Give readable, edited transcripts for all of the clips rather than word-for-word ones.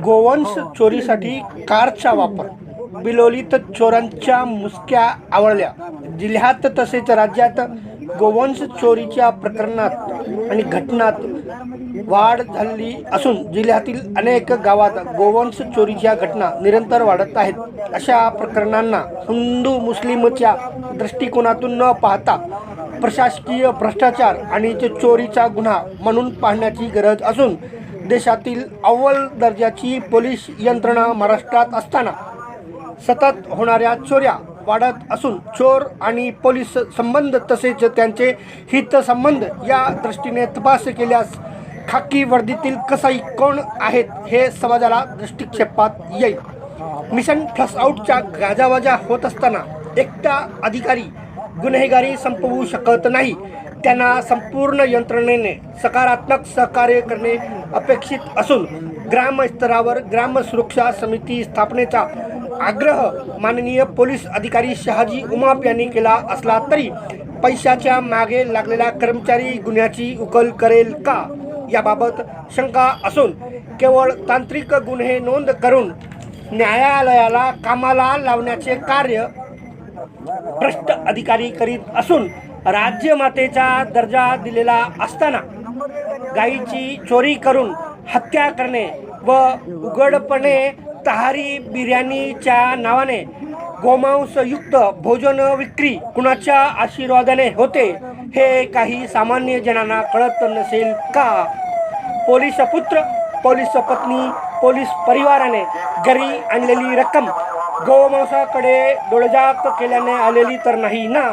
गोवंश चोरीसाठी कारचा वापर, बिलोलीत चोरांच्या मुसक्या आवळल्या. जिल्ह्यात तसेच राज्यात गोवंश चोरीच्या प्रकरणात आणि घटनात वाढ झाली असून जिल्ह्यातील अनेक गावात गोवंश चोरीच्या घटना निरंतर वाढत आहेत. अशा प्रकरणांना हिंदू मुस्लिमच्या दृष्टिकोनातून न पाहता प्रशासकीय भ्रष्टाचार आणि चोरीचा गुन्हा म्हणून पाहण्याची गरज असून देशातील अव्वल दर्जाची पोलीस यंत्रणा महाराष्ट्रात असताना सतत होणाऱ्या चोऱ्या वाढत असून चोर आणि पोलीस संबंध तसेच त्यांचे हितसंबंध या दृष्टीने तपास केल्यास खाकी वर्दीतील कसाई कोण आहेत हे समाजाला दृष्टिक्षेपात येईल. मिशन फ्लश आउटच्या गाजावाजा होत असताना एकटा अधिकारी गुन्हेगारी संपवू शकत नाही. त्यांना संपूर्ण यंत्रणेने सकारात्मक सहकार्य करणे अपेक्षित असून ग्रामस्तरावर ग्राम सुरक्षा समिती स्थापनेचा आग्रह माननीय पोलीस अधिकारी शहाजी उमाप यांनी केला असला तरी पैशाच्या मागे लागलेला कर्मचारी गुन्ह्याची उकल करेल का याबाबत शंका असून केवळ तांत्रिक गुन्हे नोंद करून न्यायालयाला कामाला लावण्याचे कार्य भ्रष्ट अधिकारी करीत असून राज्यमातेचा दर्जा दिलेला असताना गायीची चोरी करून हत्या करणे व उघडपणे तहारी बिर्याणीच्या नावाने गोमांसयुक्त भोजन विक्री कुणाच्या आशीर्वादाने होते हे काही सामान्य जनांना कळत नसेल का? पोलीस पुत्र, पोलीस पत्नी, पोलीस परिवाराने घरी आणलेली रक्कम गोमांसाकडे डोळजाक केल्याने आलेली तर नाही ना?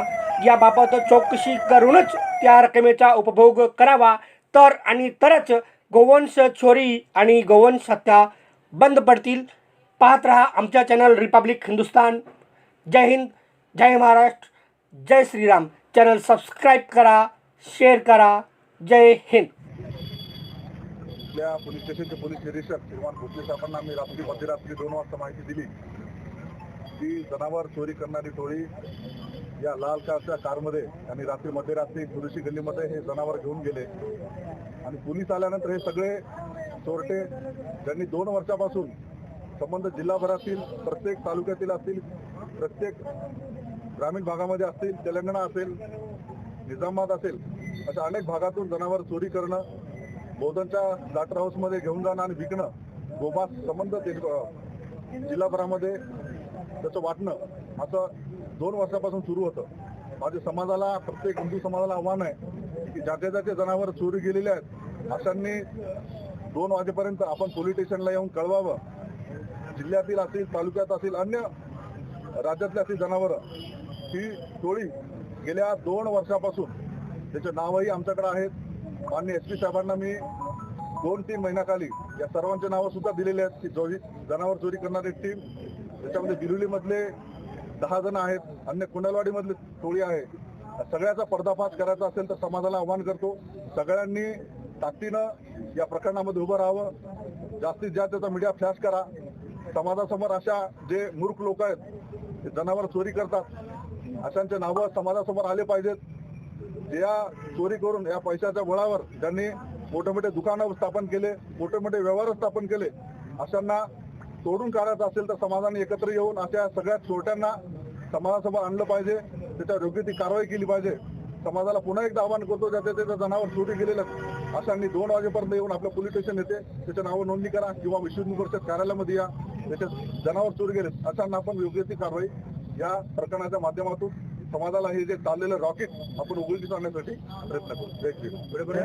याबाबत चौकशी करूनच त्या रकमेचा उपभोग करावा तर आणि तरच गोवंश चोरी आणि गोवंश हत्या बंद पडतील. पाहत रहा आमच्या चॅनल रिपब्लिक हिंदुस्तान. जय हिंद, जय महाराष्ट्र, जय श्रीराम. चॅनल सबस्क्राईब करा, शेअर करा. जय हिंद. आपल्या पोलीस स्टेशनचे पोलीस निरीक्षक श्रीमान भोसले साहेबांना आम्ही रात्री मध्यरात्री 2 वाजता माहिती दिली की जनावर चोरी करणारी टोळी या लाल कारच्या कारमध्ये आणि रात्री मध्यरात्री पुरुषी गल्लीमध्ये हे जनावर घेऊन गेले आणि पोलीस आल्यानंतर हे सगळे चोरटे ज्यांनी 2 वर्षापासून संबंध जिल्हाभरातील प्रत्येक तालुक्यातील असतील, प्रत्येक ग्रामीण भागामध्ये असतील, तेलंगणा असेल, निजामाबाद असेल, अशा अनेक भागातून जनावर चोरी करणं, बौद्धांच्या लाटर हाऊसमध्ये घेऊन जाणं आणि विकणं, गोमांस संबंध जिल्हाभरामध्ये त्याचं वाटणं असं 2 वर्षापासून सुरू होतं. माझ्या समाजाला, प्रत्येक हिंदू समाजाला आव्हान आहे की ज्याचे ज्याचे जनावर चोरी गेलेले आहेत अशांनी 2 वाजेपर्यंत आपण पोलीस स्टेशनला येऊन कळवावं. जिल्ह्यातील असतील, तालुक्यात असतील, अन्य राज्यातली असतील जनावरं ही टोळी गेल्या 2 वर्षापासून त्याचे नावही आमच्याकडे आहेत. माननीय SP साहेबांना मी 2-3 महिन्याखाली या सर्वांचे नावं सुद्धा दिलेले आहेत की जनावर चोरी करणारी टीम त्याच्यामध्ये बिरुलीमधले 10 जण आहेत, अन्य कुंडलवाडीमधली टोळी आहे. सगळ्याचा पर्दाफाश करायचा असेल तर समाजाला आव्हान करतो, सगळ्यांनी ताकदीनं या प्रकरणामध्ये उभं राहावं. जास्तीत जास्त त्याचा मीडिया फ्लॅश करा. समाजासमोर अशा जे मूर्ख लोक आहेत ते जनावर चोरी करतात अशांचे नावं समाजासमोर आले पाहिजेत. या चोरी करून या पैशाच्या बळावर ज्यांनी मोठे मोठे दुकानं स्थापन केले, मोठे मोठे व्यवहार स्थापन केले, अशांना तोडून काढायचं असेल तर समाजाने एकत्र येऊन अशा सगळ्या चोरट्यांना समाजासमोर आणलं पाहिजे. त्याच्यावर योग्य ती कारवाई केली पाहिजे. समाजाला पुन्हा एकदा आवाहन करतो ज्याचे त्याचं जनावर चोरी गेलेलं अशांनी 2 वाजेपर्यंत येऊन आपल्या पोलीस स्टेशन येते त्याच्या नावं नोंदणी करा किंवा विश्व परिषद कार्यालयामध्ये या. त्याचे जनावर चोरी गेले अशांना आपण योग्य ती कारवाई या प्रकरणाच्या माध्यमातून समाजाला हे जे चाललेलं रॉकेट आपण उघडकीस आणण्यासाठी प्रयत्न करू.